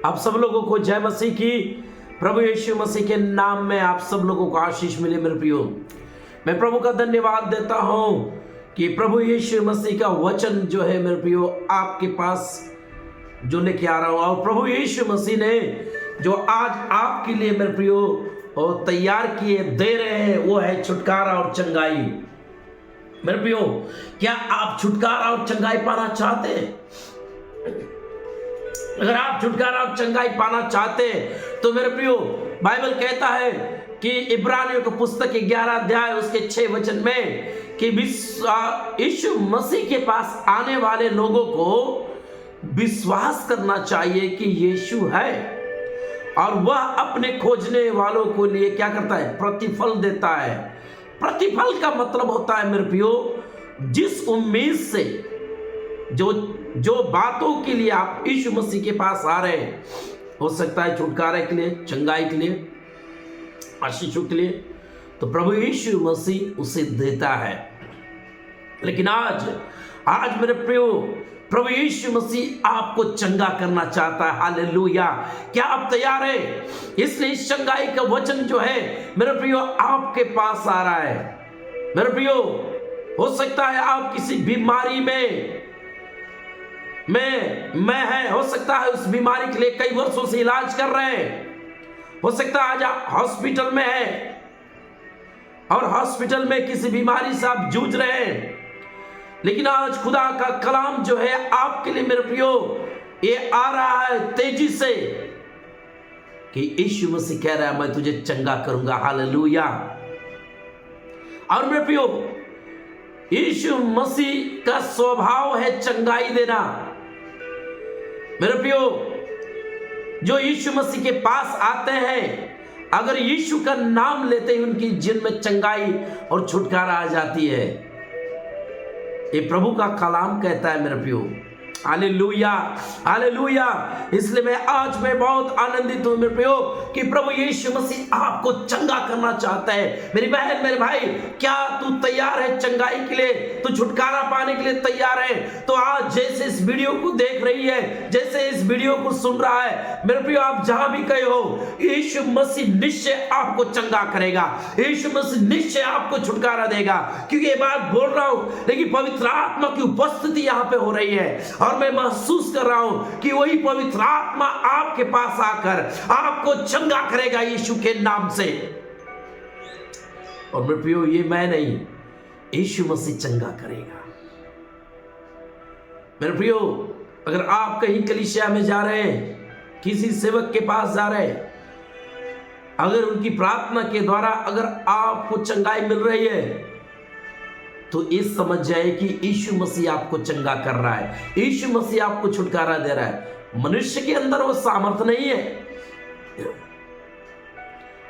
आप सब लोगों को जय मसीह की। प्रभु यीशु मसीह के नाम में आप सब लोगों को आशीष मिले मेरे प्रियो। मैं प्रभु का धन्यवाद देता हूं कि प्रभु यीशु मसीह का वचन जो है मेरे प्रियो आपके पास जो लेके आ रहा हूं, और प्रभु यीशु मसीह ने जो आज आपके लिए मेरे प्रियो और तैयार किए दे रहे हैं वो है छुटकारा और चंगाई। मेरे प्रियो, क्या आप छुटकारा और चंगाई पाना चाहते हैं? अगर आप छुटकारा और चंगाई पाना चाहते हैं तो मेरे प्रियो, बाइबल कहता है कि इब्रानियों की पुस्तक 11 अध्याय उसके 6 वचन में कि यीशु मसीह के पास आने वाले लोगों को विश्वास करना चाहिए कि यीशु है, और वह अपने खोजने वालों को लिए क्या करता है? प्रतिफल देता है। प्रतिफल का मतलब होता है मेरे प्रियो, जिस उम्मीद से जो बातों के लिए आप यीशु मसीह के पास आ रहे हैं, हो सकता है छुटकारे के लिए, चंगाई के लिए, आशीषों के लिए, तो प्रभु यीशु मसीह उसे देता है। लेकिन आज मेरे प्रियो, प्रभु यीशु मसीह आपको चंगा करना चाहता है। हालेलुया! क्या आप तैयार हैं? इसलिए इस चंगाई का वचन जो है मेरे प्रियो आपके पास आ रहा है। मेरे प्रियो, हो सकता है आप किसी बीमारी में है, हो सकता है उस बीमारी के लिए कई वर्षों से इलाज कर रहे हैं, हो सकता है आज आप हॉस्पिटल में हैं और हॉस्पिटल में किसी बीमारी से आप जूझ रहे हैं। लेकिन आज खुदा का कलाम जो है आपके लिए मेरे प्रियो ये आ रहा है तेजी से कि यीशु मसीह कह रहा है मैं तुझे चंगा करूंगा। हालेलुया! और मेरे प्रियो, यीशु मसीह का स्वभाव है चंगाई देना। मेरे प्रियो, जो यीशु मसीह के पास आते हैं, अगर यीशु का नाम लेते ही उनकी जिन में चंगाई और छुटकारा आ जाती है। ये प्रभु का कलाम कहता है मेरे प्रियो। हालेलुया! हालेलुया! इसलिए मैं बहुत आनंदित हूं मेरे प्रियो कि प्रभु यीशु मसीह आपको चंगा करना चाहता है। मेरी बहन, मेरे भाई, क्या तू तैयार है चंगाई के लिए? तू छुटकारा पाने के लिए तैयार है? तो आज जैसे इस वीडियो को देख रही है, जैसे इस वीडियो को सुन रहा है, मेरे प्रियो आप जहां भी गए हो, यीशु मसीह निश्चय आपको चंगा करेगा। यीशु मसीह निश्चय आपको छुटकारा देगा। क्योंकि ये बात बोल रहा हूं, लेकिन पवित्र आत्मा की उपस्थिति यहां पे हो रही है, और मैं महसूस कर रहा हूं कि वही पवित्र आत्मा आपके पास आकर आपको चंगा करेगा यीशु के नाम से। और मेरे प्रियो, ये मैं नहीं, यीशु मसीह चंगा करेगा। मेरे प्रियो, अगर आप कहीं कलीसिया में जा रहे हैं, किसी सेवक के पास जा रहे हैं, अगर उनकी प्रार्थना के द्वारा अगर आपको चंगाई मिल रही है, तो ये समझ जाए कि यीशु मसीह आपको चंगा कर रहा है, यीशु मसीह आपको छुटकारा दे रहा है। मनुष्य के अंदर वो सामर्थ्य नहीं है।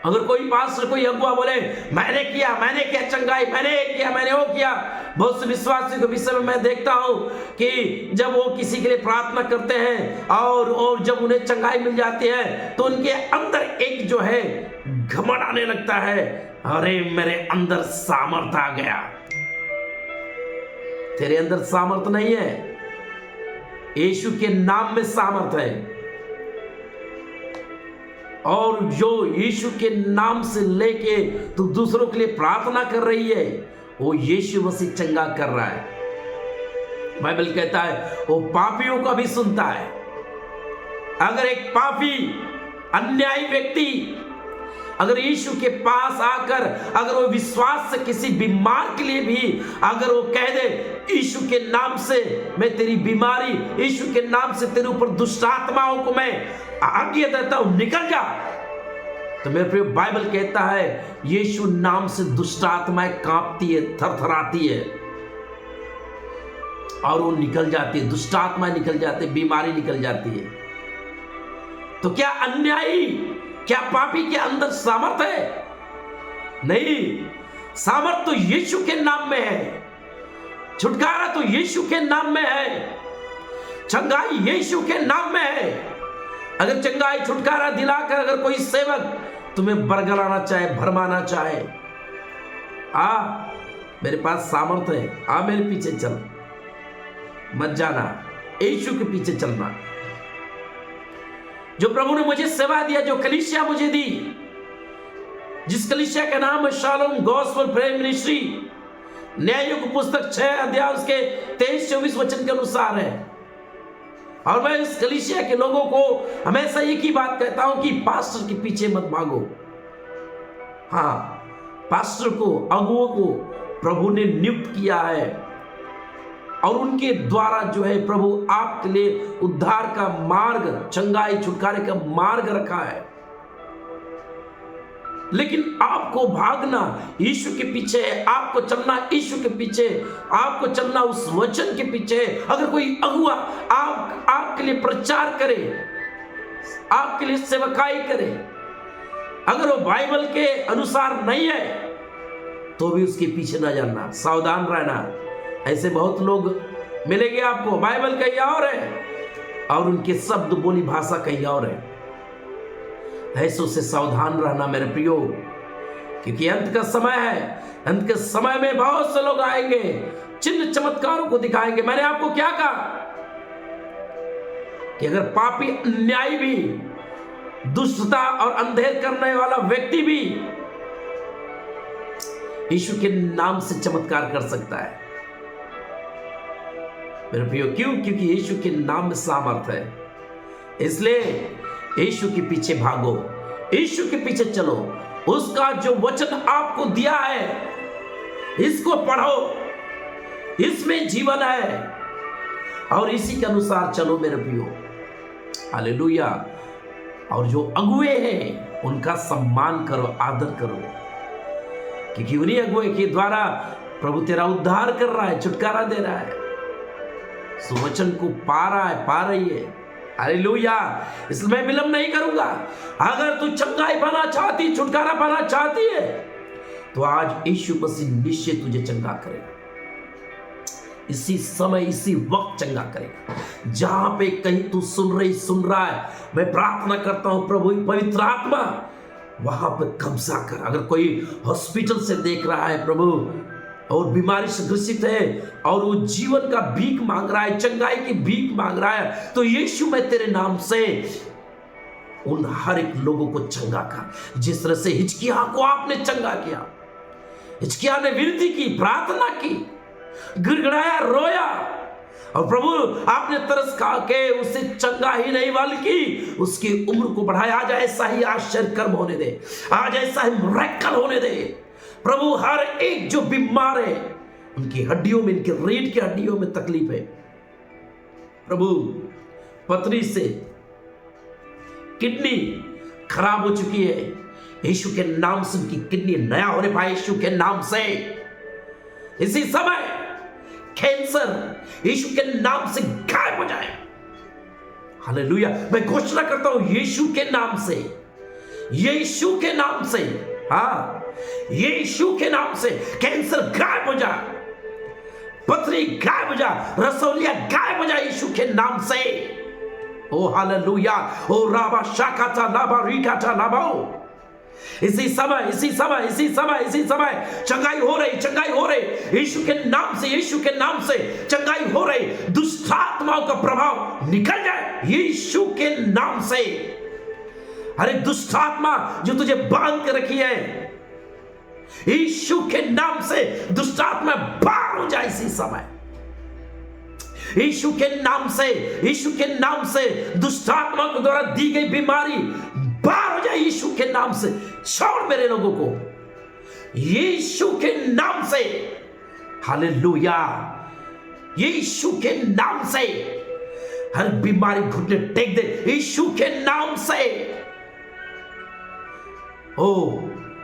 अगर कोई पास्टर, कोई अगुआ बोले मैंने किया चंगाई, मैंने वो किया। बहुत से विश्वासियों के विषय में मैं देखता हूं कि जब वो किसी के लिए प्रार्थना करते हैं और जब उन्हें चंगाई मिल जाती है, तो उनके अंदर एक जो है घमंड आने लगता है। अरे मेरे अंदर सामर्थ्य आ गया। तेरे अंदर सामर्थ नहीं है, यीशु के नाम में सामर्थ है। और जो यीशु के नाम से लेके तू दूसरों के लिए प्रार्थना कर रही है, वो यीशु मसीह चंगा कर रहा है। बाइबल कहता है वो पापियों का भी सुनता है। अगर एक पापी, अन्यायी व्यक्ति अगर यीशु के पास आकर अगर वो विश्वास से किसी बीमार के लिए भी अगर वो कह दे यीशु के नाम से मैं तेरी बीमारी, यीशु के नाम से तेरे ऊपर दुष्ट आत्माओं को मैं आज्ञा देता हूं, निकल जा, तो मेरे प्रिय बाइबल कहता है यीशु नाम से दुष्ट आत्माएं कांपती है, थरथराती है, और वो निकल जाती है, दुष्ट आत्माएं निकल जाती है, बीमारी निकल जाती है। तो क्या अन्यायी, क्या पापी के अंदर सामर्थ है? नहीं, सामर्थ तो यीशु के नाम में है, छुटकारा तो यीशु के नाम में है, चंगाई यीशु के नाम में है। अगर चंगाई छुटकारा दिलाकर अगर कोई सेवक तुम्हें बरगलाना चाहे, भरमाना चाहे, मेरे पास सामर्थ है, मेरे पीछे चल, मत जाना, यीशु के पीछे चलना। जो प्रभु ने मुझे सेवा दिया, जो कलीसिया मुझे दी, जिस कलीसिया का नाम है शालोम गॉस्पेल प्रेयर मिनिस्ट्री, न्याययुग पुस्तक 6 अध्याय उसके 23-24 वचन के अनुसार है। और मैं इस कलीसिया के लोगों को हमेशा एक ही बात कहता हूं कि पास्टर के पीछे मत भागो। हाँ, पास्टर को, अगुओं को प्रभु ने नियुक्त किया है और उनके द्वारा जो है प्रभु आपके लिए उद्धार का मार्ग, चंगाई छुटकारे का मार्ग रखा है। लेकिन आपको भागना यीशु के पीछे है, आपको चलना यीशु के पीछे, आपको चलना उस वचन के पीछे। अगर कोई अगुआ आपके लिए प्रचार करे, आपके लिए सेवकाई करे, अगर वो बाइबल के अनुसार नहीं है तो भी उसके पीछे न जाना, सावधान रहना। ऐसे बहुत लोग मिलेंगे आपको, बाइबल कहीं और है और उनके शब्द बोली भाषा कहीं और है। ऐसों से सावधान रहना मेरे प्रियो, क्योंकि अंत का समय है। अंत के समय में बहुत से लोग आएंगे, चिन्ह चमत्कारों को दिखाएंगे। मैंने आपको क्या कहा कि अगर पापी, अन्यायी भी, दुष्टता और अंधेर करने वाला व्यक्ति भी यीशु के नाम से चमत्कार कर सकता है मेरे प्रियो। क्यों? क्योंकि यीशु के नाम में सामर्थ है। इसलिए यीशु के पीछे भागो, यीशु के पीछे चलो। उसका जो वचन आपको दिया है, इसको पढ़ो, इसमें जीवन है और इसी के अनुसार चलो मेरे प्रियो। हालेलुया। और जो अगुए हैं उनका सम्मान करो, आदर करो, क्योंकि उन्हीं अगुए के द्वारा प्रभु तेरा उद्धार कर रहा है, छुटकारा दे रहा है, सुवचन को पा रहा है, पा रही है। हालेलुया। इसलिए मैं विलंब नहीं करूंगा। अगर तू चंगाई पाना चाहती, छुटकारा पाना चाहती है, तो आज यीशु मसीह निश्चय तुझे चंगा करेगा। इसी समय, इसी वक्त चंगा करेगा। जहां पे कहीं तू सुन रहा है, मैं प्रार्थना करता हूं प्रभु पवित्र आत्मा वहां पे कब्जा कर। अगर कोई हॉस्पिटल से देख रहा है प्रभु और बीमारी से ग्रसित है और वो जीवन का भीख मांग रहा है, चंगाई की भीख मांग रहा है, तो यीशु मैं तेरे नाम से उन हर एक लोगों को चंगा कर। जिस तरह से हिजकिय्याह को आपने चंगा किया, हिजकिय्याह ने विनती की, प्रार्थना की, गिड़गिड़ाया, रोया और प्रभु आपने तरस खा के उसे चंगा ही नहीं बल्कि उसकी उम्र को बढ़ाया। आज ऐसा ही आश्चर्य कर्म होने दे, आज ऐसा ही मिरेकल होने दे प्रभु। हर एक जो बीमार है, उनकी हड्डियों में, इनकी रीढ़ की हड्डियों में तकलीफ है प्रभु, पथरी से किडनी खराब हो चुकी है, यीशु के नाम से उनकी किडनी नया होने पाए, यीशु के नाम से। इसी समय कैंसर यीशु के नाम से गायब हो जाए। हालेलुया। मैं घोषणा करता हूं यीशु के नाम से, यीशु के नाम से, हाँ, यीशु के नाम से कैंसर गायब हो जा, पथरी गायब हो जा, रसौलिया गायब हो जा यीशु के नाम से। ओ हालेलुया। ओ राबा शाकाता लाबा रिकाता लाबाओ। इसी समय, इसी समय, इसी समय, इसी समय चंगाई हो रही, चंगाई हो रही यीशु के नाम से, यीशु के नाम से चंगाई हो रही। दुष्ट आत्माओं का प्रभाव निकल जाए यीशु के नाम से। अरे दुष्ट आत्मा जो तुझे बांध के रखी है, यीशु के नाम से दुष्ट आत्मा बाहर हो जाए इसी समय, यीशु के नाम से, यीशु के नाम से दुष्ट आत्मा के द्वारा दी गई बीमारी बाहर हो जाए यीशु के नाम से। छोड़ मेरे लोगों को यीशु के नाम से। हालेलुया। यीशु के नाम से हर बीमारी घुटने टेक दे यीशु के नाम से। ओ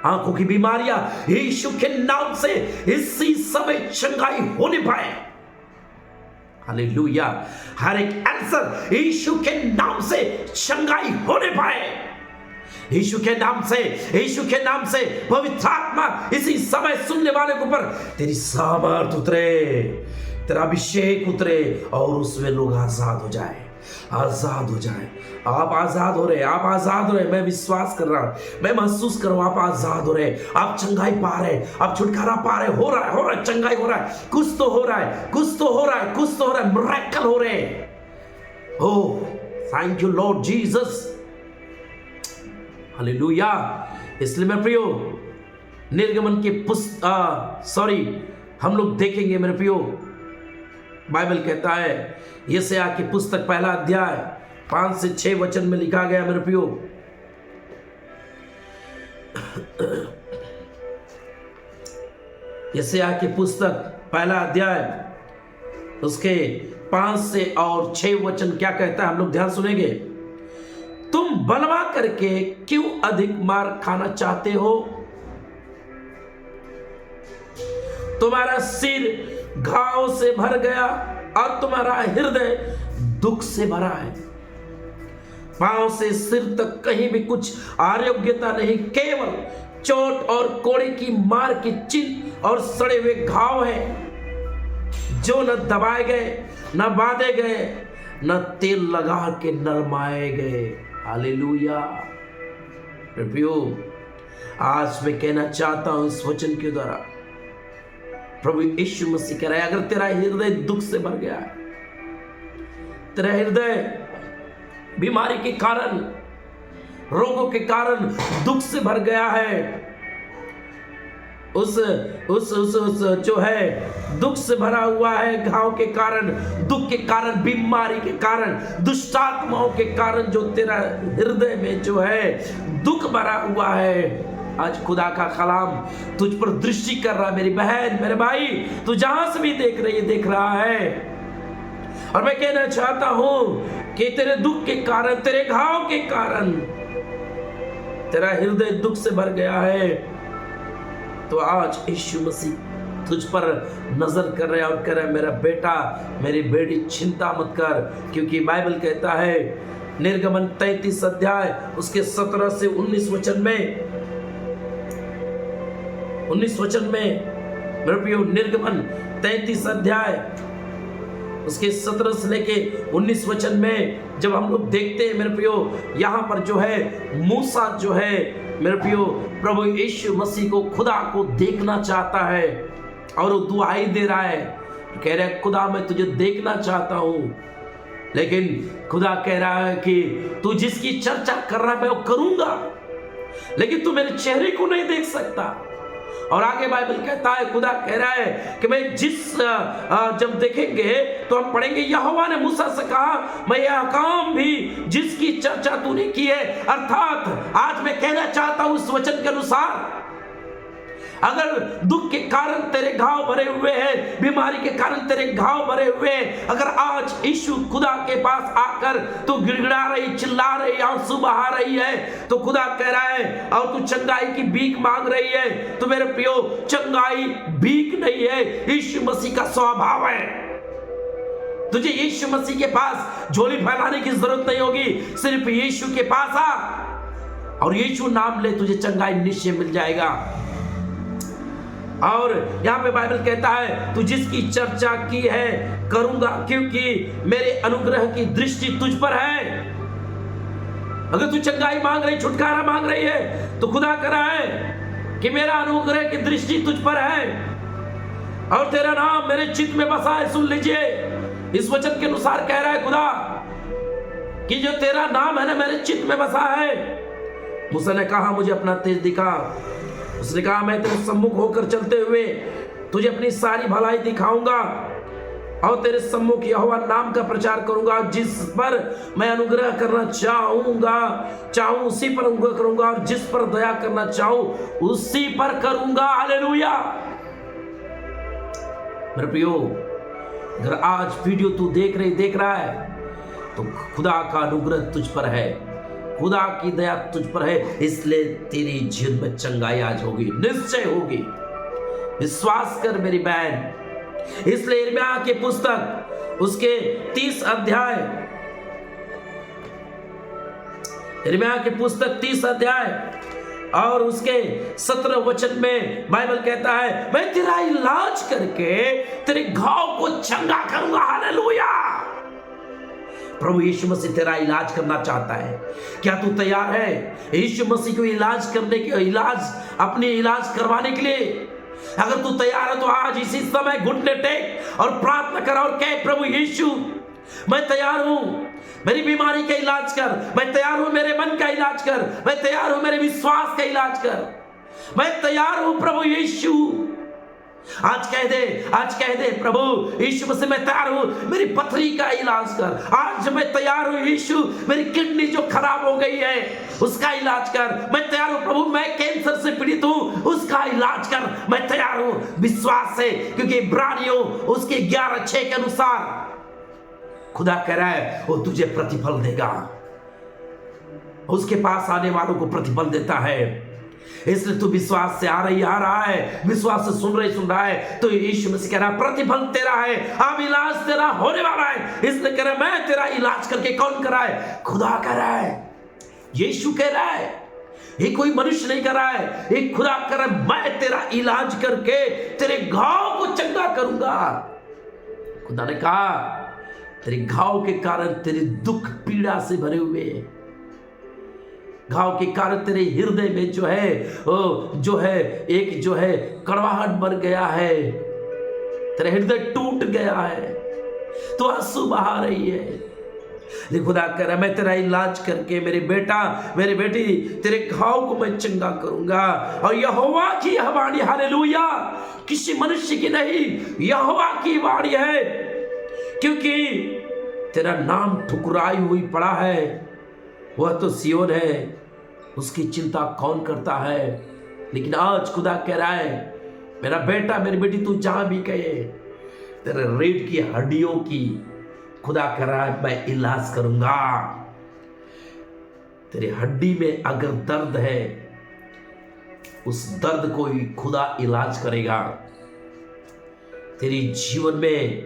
आंखों की बीमारियां यीशु के नाम से इसी समय चंगाई होने पाए। हालेलुया। हर एक कैंसर यीशु के नाम से चंगाई होने पाए, यीशु के नाम से, यीशु के नाम से। पवित्र आत्मा इसी समय सुनने वाले के ऊपर तेरी सामर्थ उतरे, तेरा अभिषेक उतरे और उसमें लोग आजाद हो जाए, आजाद हो जाए। आप आजाद हो रहे, आप आजाद हो रहे। मैं विश्वास कर रहा हूं, मैं महसूस कर रहा हूं, आप आजाद हो रहे, आप चंगाई पा रहे, आप छुटकारा पा रहे। हो रहा है, हो रहा है, चंगाई हो रहा है। कुछ तो हो रहा है, कुछ तो हो रहा है, कुछ तो हो रहा है। मिरेकल हो रहे हैं। Oh thank you Lord Jesus. Hallelujah. इसलिए मेरे प्रियो निर्गमन के हम लोग देखेंगे मेरे प्रियो, बाइबल कहता है यशायाह की पुस्तक पहला अध्याय 5 से 6 वचन में लिखा गया मेरे प्रियो, यशायाह की पुस्तक पहला अध्याय उसके 5 से और 6 वचन क्या कहता है, हम लोग ध्यान सुनेंगे। तुम बलवा करके क्यों अधिक मार खाना चाहते हो? तुम्हारा सिर घाव से भर गया और तुम्हारा हृदय दुख से भरा है। पांव से सिर तक कहीं भी कुछ आरोग्यता नहीं, केवल चोट और कोड़े की मार की चिन्ह और सड़े हुए घाव हैं, जो न दबाए गए, न बांधे गए, न तेल लगा के नरमाए गए। हालेलुया। प्रभु आज मैं कहना चाहता हूं इस वचन के द्वारा, प्रभु यीशु मसीह कह रहा है, अगर तेरा हृदय दुख से भर गया है, तेरा हृदय बीमारी के कारण, रोगों के कारण दुख से भर गया है, उस जो है दुख से भरा हुआ है, घाव के कारण, दुख के कारण, बीमारी के कारण, दुष्टात्माओं के कारण जो तेरा हृदय में जो है दुख भरा हुआ है, आज खुदा का कलाम तुझ पर दृष्टि कर रहा है। मेरी बहन, मेरे भाई, तू जहां से भी देख रही है, देख रहा है, और मैं कहना चाहता हूं कि तेरे दुख के कारण, तेरे घाव के कारण तेरा हृदय दुख से भर गया है, तो आज यीशु मसीह तुझ पर नजर कर रहा है और कह रहा है, मेरा बेटा, मेरी बेटी, चिंता मत कर, क्योंकि बाइबल कहता है निर्गमन 33 अध्याय उसके 17 से 19 वचन में, 19 वचन में मेरे प्रियो, निर्गमन 33 अध्याय उसके 17 से लेके 19 वचन में जब हम लोग देखते हैं मेरे प्रियो, यहाँ पर जो है मूसा जो है मेरे प्रियो प्रभु यीशु मसीह को, खुदा को देखना चाहता है और वो दुआई दे रहा है, कह रहा है खुदा मैं तुझे देखना चाहता हूं, लेकिन खुदा कह रहा है कि तू जिसकी चर्चा कर रहा है मैं वो करूंगा, लेकिन तू मेरे चेहरे को नहीं देख सकता। और आगे बाइबल कहता है, खुदा कह रहा है कि मैं जब देखेंगे तो हम पढ़ेंगे, यहोवा ने मूसा से कहा मैं यह काम भी जिसकी चर्चा तूने की है, अर्थात आज मैं कहना चाहता हूं इस वचन के अनुसार, अगर दुख के कारण तेरे घाव भरे हुए हैं, बीमारी के कारण तेरे घाव भरे हुए हैं, अगर आज यीशु खुदा के पास आकर तू गिड़गिड़ा रही, चिल्ला रही, आंसू बहा रही है, तो खुदा कह रहा है, और तू चंगाई की भीख मांग रही है, तो मेरे प्रियो चंगाई भीख नहीं है, यीशु मसीह का स्वभाव है। तुझे यीशु मसीह के पास झोली फैलाने की जरूरत नहीं होगी, सिर्फ यीशु के पास आ और यीशु नाम ले, तुझे चंगाई निश्चय मिल जाएगा। और यहां पे बाइबल कहता है, तू जिसकी चर्चा की है करूंगा, क्योंकि मेरे अनुग्रह की दृष्टि तुझ पर है। अगर तू चंगाई मांग रही, छुटकारा मांग रही है, तो खुदा कह रहा है कि मेरा अनुग्रह की दृष्टि तुझ पर है और तेरा नाम मेरे चित्त में बसा है। सुन लीजिए, इस वचन के अनुसार कह रहा है खुदा कि जो तेरा नाम है ना मेरे चित्त में बसा है। मूसा ने कहा मुझे अपना तेज दिखा, उसने कहा मैं तेरे सम्मुख होकर चलते हुए तुझे अपनी सारी भलाई दिखाऊंगा और तेरे सम्मुख यहोवा नाम का प्रचार करूंगा, जिस पर मैं अनुग्रह करना चाहूं उसी पर अनुग्रह करूंगा, और जिस पर दया करना चाहूं उसी पर करूंगा। हालेलुया। मेरे प्रियो, अगर आज वीडियो तू देख रहा है, तो खुदा का अनुग्रह तुझ पर है, खुदा की दया तुझ पर है, इसलिए तेरी जीवन में चंगाई आज होगी, निश्चय होगी। विश्वास कर मेरी बहन। इसलिए यिर्मयाह की पुस्तक उसके 30 अध्याय, यिर्मयाह की पुस्तक 30 अध्याय और उसके 17 वचन में बाइबल कहता है, मैं तेरा इलाज करके तेरे घाव को चंगा करूंगा। हालेलुया। प्रभु यीशु मसीह तेरा इलाज करना चाहता है। क्या तू तैयार है यीशु मसीह को अपनी इलाज करवाने के लिए? अगर तू तैयार है तो आज इसी समय घुटने टेक और प्रार्थना कर और कह, प्रभु यीशु मैं तैयार हूं, मेरी बीमारी का इलाज कर, मैं तैयार हूं मेरे मन का इलाज कर, मैं तैयार हूं मेरे विश्वास का इलाज कर, मैं तैयार हूं प्रभु यीशु। आज कह दे प्रभु यीशु मसीह मैं तैयार हूं मेरी पथरी का इलाज कर। आज मैं तैयार हूं यीशु मेरी किडनी जो खराब हो गई है उसका इलाज कर। मैं तैयार हूं प्रभु, मैं कैंसर से पीड़ित हूं उसका इलाज कर। मैं तैयार हूं विश्वास से, क्योंकि इब्रानियों उसके 11:6 के अनुसार खुदा कह रहा है वो तुझे प्रतिफल देगा। उसके पास आने वालों को प्रतिफल देता है। इसलिए तू विश्वास से आ रहा है, विश्वास से सुन रहा है, तो यीशु मसीह कह रहा है प्रतिफल तेरा है, अब इलाज तेरा होने वाला है। इसलिए कह रहा है मैं तेरा इलाज करके, कौन कर रहा है? खुदा कह रहा है, यीशु कह रहा है, ये कोई मनुष्य नहीं कर रहा है, ये खुदा कर रहा है मैं तेरा इलाज करके तेरे घाव को चंगा करूंगा। खुदा ने कहा तेरे घाव के कारण तेरे दुख पीड़ा से भरे हुए, घाव के कारण तेरे हृदय में जो है एक कड़वाहट भर गया है, तेरा हृदय टूट गया है, तो आंसू बहा रही है। लेकिन खुदा कह रहा है मैं तेरा इलाज करके मेरे बेटा मेरी बेटी तेरे घाव को मैं चंगा करूंगा। और यहोवा की यह वाणी, हालेलुया, किसी मनुष्य की नहीं, यहोवा की वाणी है, क्योंकि तेरा नाम ठुकराई हुई पड़ा है, वह तो सियोन है, उसकी चिंता कौन करता है। लेकिन आज खुदा कह रहा है मेरा बेटा मेरी बेटी तू जहां भी कहे तेरे रीढ़ की हड्डियों की खुदा कह रहा है मैं इलाज करूंगा। तेरी हड्डी में अगर दर्द है उस दर्द को ही खुदा इलाज करेगा। तेरी जीवन में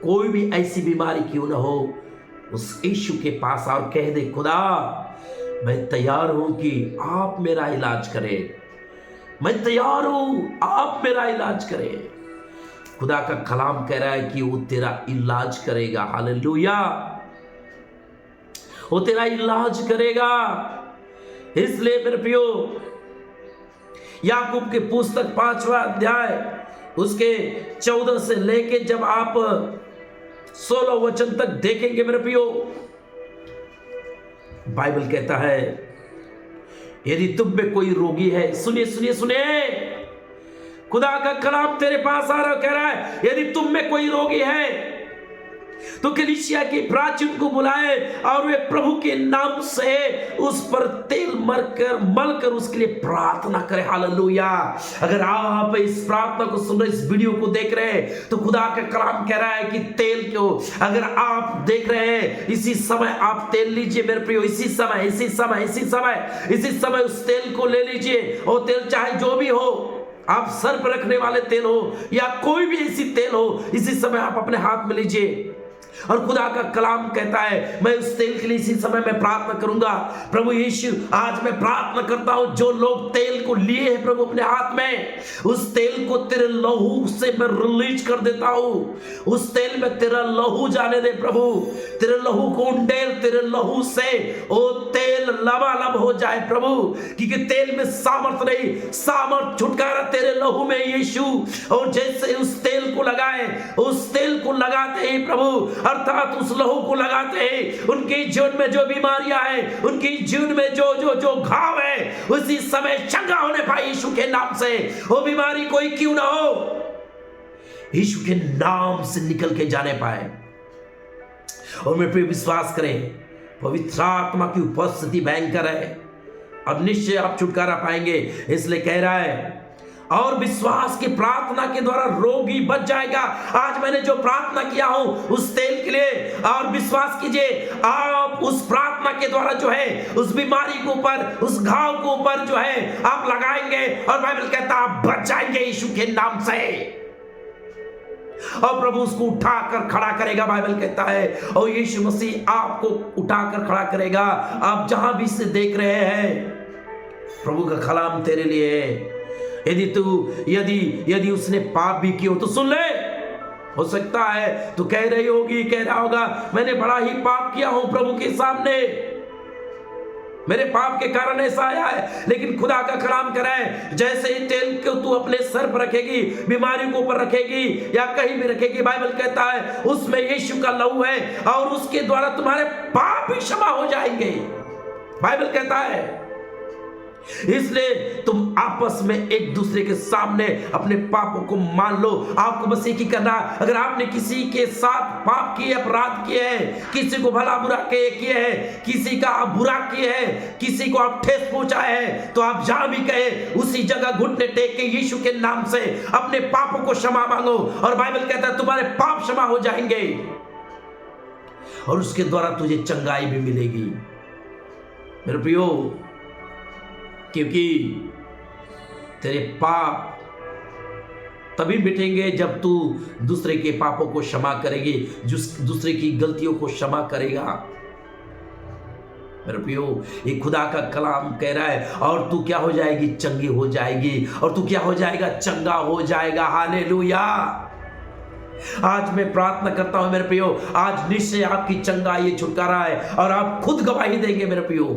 कोई भी ऐसी बीमारी क्यों ना हो, उस यीशु के पास और कह दे खुदा मैं तैयार हूं कि आप मेरा इलाज करें, मैं तैयार हूं आप मेरा इलाज करें। खुदा का कलाम कह रहा है कि वो तेरा इलाज करेगा, हालेलुया, वो तेरा इलाज करेगा। इसलिए मेरे प्रियो याकूब के पुस्तक 5वां अध्याय उसके 14 से लेके जब आप 16 वचन तक देखेंगे मेरे प्रियो, बाइबल कहता है यदि तुम में कोई रोगी है, सुनिए सुनिए सुनिए, खुदा का कलाम तेरे पास आ रहा कह रहा है यदि तुम में कोई रोगी है तो कलीसिया के प्राचीन को बुलाए और वे प्रभु के नाम से उस पर तेल मलकर उसके लिए प्रार्थना करें, हालेलुया। अगर आप इस प्रार्थना को सुन रहे, इस वीडियो को देख रहे हैं, तो खुदा का कलाम कह रहा है कि तेल क्यों, अगर आप देख रहे हैं इसी समय आप तेल लीजिए मेरे प्रियो, इसी समय उस तेल को ले लीजिए। वो तेल चाहे जो भी हो, आप सर पर रखने वाले तेल हो या कोई भी ऐसी तेल हो, इसी समय आप अपने हाथ में लीजिए। और खुदा का कलाम कहता है मैं उस तेल के लिए इसी समय मैं प्रार्थना करूंगा। प्रभु यीशु आज मैं प्रार्थना करता हूं जो लोग तेल को लिए हैं प्रभु अपने हाथ में, उस तेल को तेरे लहू से मैं रिलीज कर देता हूं। उस तेल में तेरा लहू जाने दे प्रभु, तेरे लहू को उंडेल, तेरे लहू से वो तेल लबालब हो जाए प्रभु, क्योंकि तेल में सामर्थ नहीं, सामर्थ छुटकारा तेरे लहू में यीशु। और जैसे उस तेल को लगाए, उस तेल को लगाते ही प्रभु अर्थात उस लहू को लगाते हैं, उनके जीवन में जो बीमारियां हैं, उनके जीवन में जो घाव है, उसी समय चंगा होने पाए यीशु के नाम से। वो बीमारी कोई क्यों ना हो, यीशु के नाम से निकल के जाने पाए। और मेरे पे विश्वास करें, पवित्र आत्मा की उपस्थिति भयंकर है और निश्चय आप छुटकारा पाएंगे। इसलिए कह रहा है और विश्वास की प्रार्थना के द्वारा रोगी बच जाएगा। आज मैंने जो प्रार्थना किया हूं उस तेल के लिए, और विश्वास कीजिए आप उस प्रार्थना के द्वारा जो है उस बीमारी के ऊपर, उस घाव के ऊपर जो है आप लगाएंगे और बाइबल कहता है आप बच जाएंगे यीशु के नाम से। और प्रभु उसको उठाकर खड़ा करेगा, बाइबल कहता है, और यीशु मसीह आपको उठाकर खड़ा करेगा। आप जहां भी इसे देख रहे हैं, प्रभु का कलाम तेरे लिए है। यदि उसने पाप भी किया तो सुन ले, हो सकता है तो कह रहा होगा मैंने बड़ा ही पाप किया हूं प्रभु के सामने, मेरे पाप के कारण ऐसा आया है। लेकिन खुदा का कलाम कह रहा है, जैसे ही तेल को तू अपने सर पर रखेगी, बीमारी को ऊपर रखेगी या कहीं भी रखेगी, बाइबल कहता है उसमें यीशु का लहू है और उसके द्वारा तुम्हारे पाप भी क्षमा हो जाएंगे। बाइबल कहता है इसलिए तुम आपस में एक दूसरे के सामने अपने पापों को मान लो। आपको बस एक ही करना, अगर आपने किसी के साथ पाप किए, अपराध किए हैं, किसी को भला बुरा किए हैं, किसी का आप बुरा किए हैं, किसी को आप ठेस पहुंचाए हैं, तो आप जहां भी गए उसी जगह घुटने टेक के यीशु के नाम से अपने पापों को क्षमा मांगो और बाइबल कहता है तुम्हारे पाप क्षमा हो जाएंगे और उसके द्वारा तुझे चंगाई भी मिलेगी। मेरे प्रियो, क्योंकि तेरे पाप तभी मिटेंगे जब तू दूसरे के पापों को क्षमा करेगी, दूसरे की गलतियों को क्षमा करेगा। मेरे प्रियो, ये खुदा का कलाम कह रहा है और तू क्या हो जाएगी? चंगी हो जाएगी। और तू क्या हो जाएगा? चंगा हो जाएगा। हालेलुया। आज मैं प्रार्थना करता हूं मेरे प्रियो, आज निश्चय आपकी चंगाई, छुटकारा है और आप खुद गवाही देंगे मेरे प्रियो।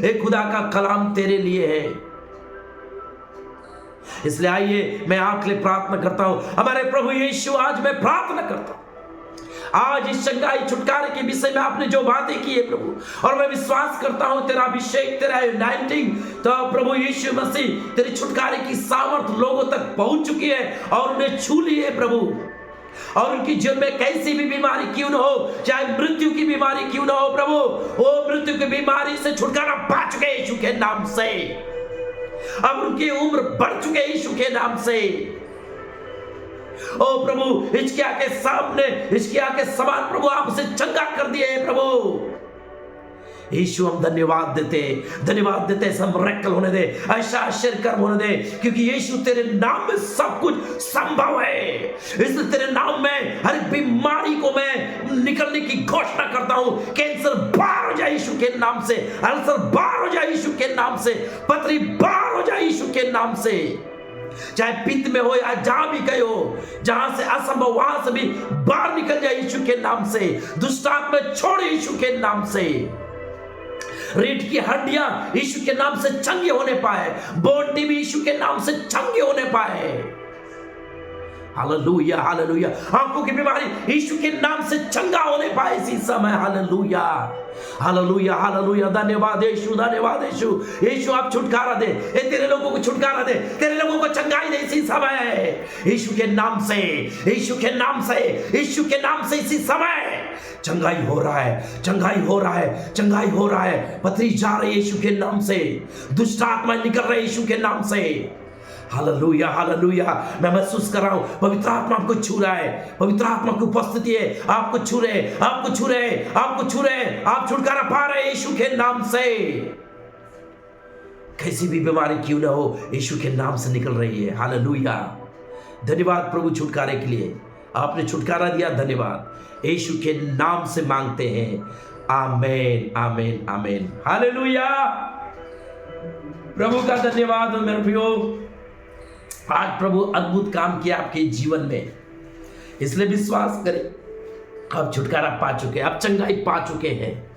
एक खुदा का कलाम तेरे लिए है। इसलिए आइए मैं आपके लिए प्रार्थना करता हूं। हमारे प्रभु यीशु, आज मैं प्रार्थना करता हूं, आज इस चंगाई छुटकारे के विषय में आपने जो बातें की है प्रभु, और मैं विश्वास करता हूं तेरा अभिषेक, तेरा अनॉइंटिंग, तो प्रभु यीशु मसीह तेरी छुटकारे की सामर्थ लोगों तक पहुंच चुकी है और उन्हें छू ली है प्रभु। और उनकी जीवन में कैसी भी बीमारी क्यों न हो, चाहे मृत्यु की बीमारी क्यों न हो प्रभु, वो मृत्यु की बीमारी से छुटकारा पा चुके यीशु के नाम से। अब उनकी उम्र बढ़ चुके यीशु के नाम से। ओ प्रभु, हिजकिय्याह के सामने, हिजकिय्याह के समान प्रभु आप उसे चंगा कर दिए प्रभु। यीशु हम धन्यवाद देते, सब मिरेकल होने दे, ऐसा आश्चर्य कर्म होने दे, क्योंकि यीशु तेरे नाम में सब कुछ संभव है। इसलिए तेरे नाम में हर बीमारी को मैं निकलने की घोषणा करता हूं। कैंसर बाहर हो जाए यीशु के नाम से, अल्सर बाहर हो जाए यीशु के नाम से, पथरी बाहर हो जाए यीशु के नाम से। चाहे पित्त में हो या जहां भी गए हो, जहां से असंभव वहां से भी बाहर निकल जाए यीशु के नाम से। दुष्ट आत्मा छोड़ यीशु के नाम से। रीढ़ की हड्डियां यीशु के नाम से चंगे होने पाए, बोटी भी यीशु के नाम से चंगे होने पाए। Hallelujah, hallelujah. आंखों की बीमारी यीशु के नाम से चंगा होने पाए इसी समय। Hallelujah, hallelujah, hallelujah. धन्यवाद यीशु, धन्यवाद यीशु। यीशु आप छुटकारा दे, ये तेरे लोगों को छुटकारा दे, तेरे लोगों को चंगाई दे इसी समय यीशु के नाम से, यीशु के नाम से, यीशु के नाम से इसी समय चंगाई हो रहा है, चंगाई हो रहा है, चंगाई हो रहा है। पथरी जा रही है यीशु के नाम से, दुष्ट आत्माएं निकल रही है यीशु के नाम से। Hallelujah, hallelujah. मैं महसूस कर रहा हूं पवित्र आत्मा आपको छू रहा है, पवित्र आत्मा की उपस्थिति है, आपको छू रहे, आपको छू रहे, आपको छू रहे, आप छुटकारा पा रहे यीशु के नाम से। कैसी भी बीमारी क्यों ना हो, यीशु के नाम से निकल रही है। हालेलुया। धन्यवाद प्रभु छुटकारे के लिए, आपने छुटकारा दिया, धन्यवाद। यीशु के नाम से मांगते हैं, आमीन, आमीन, आमीन। हालेलुया। प्रभु का धन्यवाद हो मेरे प्रियो। आज प्रभु अद्भुत काम किया आपके जीवन में, इसलिए विश्वास करें आप छुटकारा पा चुके हैं, आप चंगाई पा चुके हैं।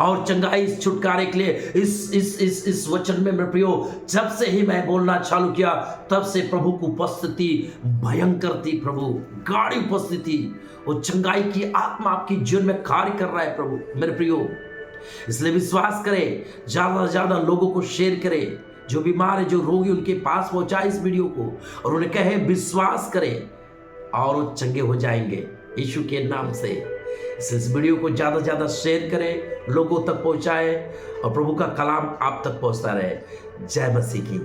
और चंगाई, इस छुटकारे के लिए इस वचन में मेरे प्रियो, जब से ही मैं बोलना चालू किया तब से प्रभु की उपस्थिति भयंकर थी, प्रभु गाढ़ी उपस्थिति, वो चंगाई की आत्मा आपकी जीवन में कार्य कर रहा है प्रभु मेरे प्रियो। इसलिए विश्वास करें, ज्यादा से ज्यादा लोगों को शेयर करें, जो बीमार है, जो रोगी, उनके पास पहुंचाए इस वीडियो को और उन्हें कहे विश्वास करें और वो चंगे हो जाएंगे यीशु के नाम से। इस वीडियो को ज्यादा से ज्यादा शेयर करें, लोगों तक पहुंचाए और प्रभु का कलाम आप तक पहुंचता रहे। जय मसीह की।